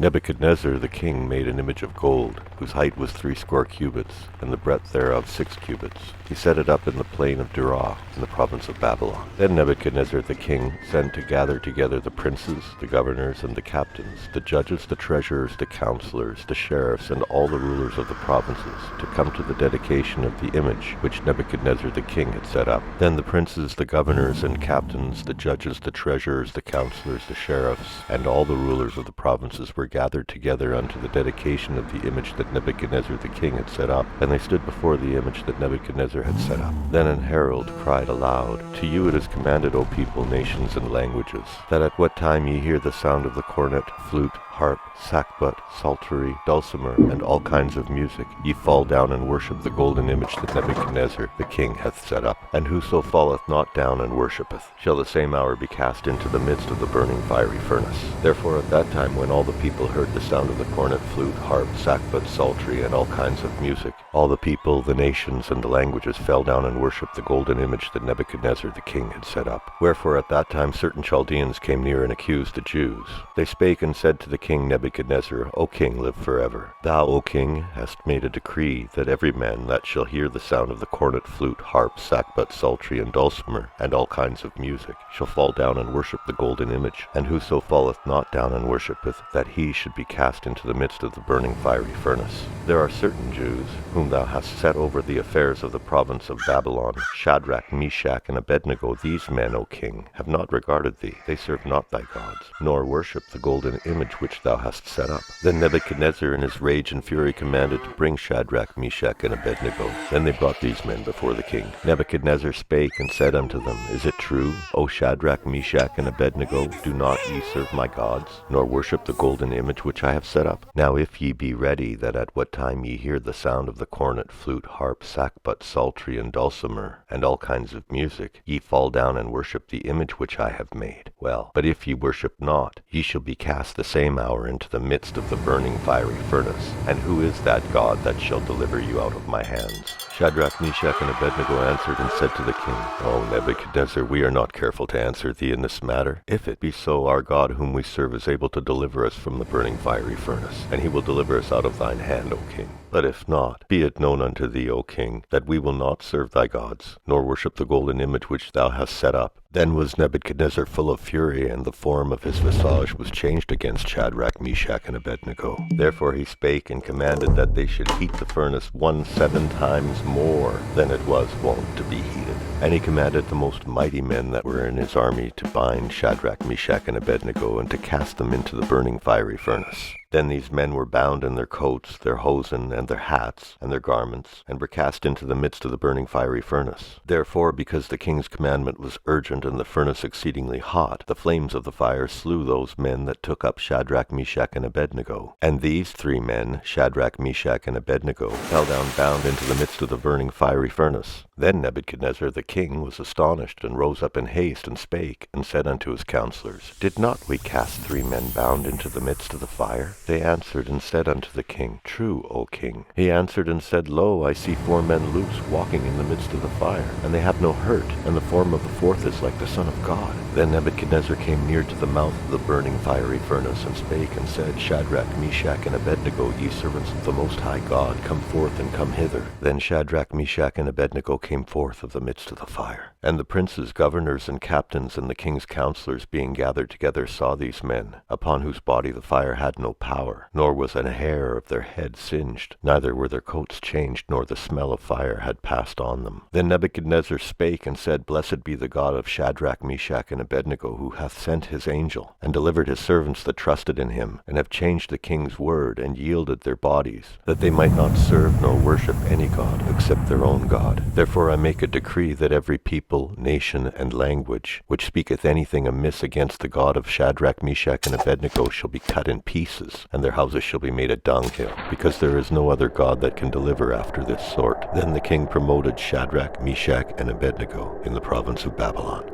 Nebuchadnezzar the king made an image of gold, whose height was 60 cubits, and the breadth thereof 6 cubits. He set it up in the plain of Dura, in the province of Babylon. Then Nebuchadnezzar the king sent to gather together the princes, the governors, and the captains, the judges, the treasurers, the counselors, the sheriffs, and all the rulers of the provinces, to come to the dedication of the image which Nebuchadnezzar the king had set up. Then the princes, the governors, and captains, the judges, the treasurers, the counselors, the sheriffs, and all the rulers of the provinces were gathered together unto the dedication of the image that Nebuchadnezzar the king had set up, and they stood before the image that Nebuchadnezzar had set up. Then an herald cried aloud, To you it is commanded, O people, nations, and languages, that at what time ye hear the sound of the cornet, flute, harp, sackbut, psaltery, dulcimer, and all kinds of music, ye fall down and worship the golden image that Nebuchadnezzar the king hath set up. And whoso falleth not down and worshippeth, shall the same hour be cast into the midst of the burning fiery furnace. Therefore at that time, when all the people heard the sound of the cornet, flute, harp, sackbut, psaltery, and all kinds of music, all the people, the nations, and the languages fell down and worshipped the golden image that Nebuchadnezzar the king had set up. Wherefore at that time certain Chaldeans came near and accused the Jews. They spake and said to the king Nebuchadnezzar, O king, live forever. Thou, O king, hast made a decree that every man that shall hear the sound of the cornet, flute, harp, sackbut, psaltery, and dulcimer, and all kinds of music, shall fall down and worship the golden image. And whoso falleth not down and worshippeth, that he should be cast into the midst of the burning fiery furnace. There are certain Jews, whom thou hast set over the affairs of the province of Babylon, Shadrach, Meshach, and Abednego. These men, O king, have not regarded thee. They serve not thy gods, nor worship the golden image which thou hast set up. Then Nebuchadnezzar in his rage and fury commanded to bring Shadrach, Meshach, and Abednego. Then they brought these men before the king. Nebuchadnezzar spake and said unto them, Is it true, O Shadrach, Meshach, and Abednego, do not ye serve my gods, nor worship the golden image which I have set up? Now if ye be ready, that at what time ye hear the sound of the cornet, flute, harp, sackbut, psaltery, and dulcimer, and all kinds of music, ye fall down and worship the image which I have made. Well, but if ye worship not, ye shall be cast the same hour into the midst of the burning fiery furnace. And who is that God that shall deliver you out of my hands? Shadrach, Meshach, and Abednego answered and said to the king, O Nebuchadnezzar, we are not careful to answer thee in this matter. If it be so, our God whom we serve is able to deliver us from the burning fiery furnace, and he will deliver us out of thine hand, O king. But if not, be it known unto thee, O king, that we will not serve thy gods, nor worship the golden image which thou hast set up. Then was Nebuchadnezzar full of fury, and the form of his visage was changed against Shadrach, Meshach, and Abednego. Therefore he spake and commanded that they should heat the furnace 7 times more than it was wont to be heated. And he commanded the most mighty men that were in his army to bind Shadrach, Meshach, and Abednego, and to cast them into the burning fiery furnace. Then these men were bound in their coats, their hosen, and their hats, and their garments, and were cast into the midst of the burning fiery furnace. Therefore, because the king's commandment was urgent, and the furnace exceedingly hot, the flames of the fire slew those men that took up Shadrach, Meshach, and Abednego. And these 3 men, Shadrach, Meshach, and Abednego, fell down bound into the midst of the burning fiery furnace. Then Nebuchadnezzar the king was astonished, and rose up in haste, and spake, and said unto his counselors, Did not we cast 3 men bound into the midst of the fire? They answered and said unto the king, True, O king. He answered and said, Lo, I see 4 men loose, walking in the midst of the fire, and they have no hurt, and the form of the 4th is like the Son of God. Then Nebuchadnezzar came near to the mouth of the burning fiery furnace, and spake and said, Shadrach, Meshach, and Abednego, ye servants of the Most High God, come forth and come hither. Then Shadrach, Meshach, and Abednego came forth of the midst of the fire. And the princes, governors, and captains, and the king's counselors, being gathered together, saw these men, upon whose body the fire had no power, nor was an hair of their head singed, neither were their coats changed, nor the smell of fire had passed on them. Then Nebuchadnezzar spake and said, Blessed be the God of Shadrach, Meshach, and Abednego, who hath sent his angel, and delivered his servants that trusted in him, and have changed the king's word, and yielded their bodies, that they might not serve nor worship any god except their own God. Therefore I make a decree that every people, nation, and language, which speaketh anything amiss against the God of Shadrach, Meshach, and Abednego, shall be cut in pieces, and their houses shall be made a dunghill, because there is no other God that can deliver after this sort. Then the king promoted Shadrach, Meshach, and Abednego in the province of Babylon.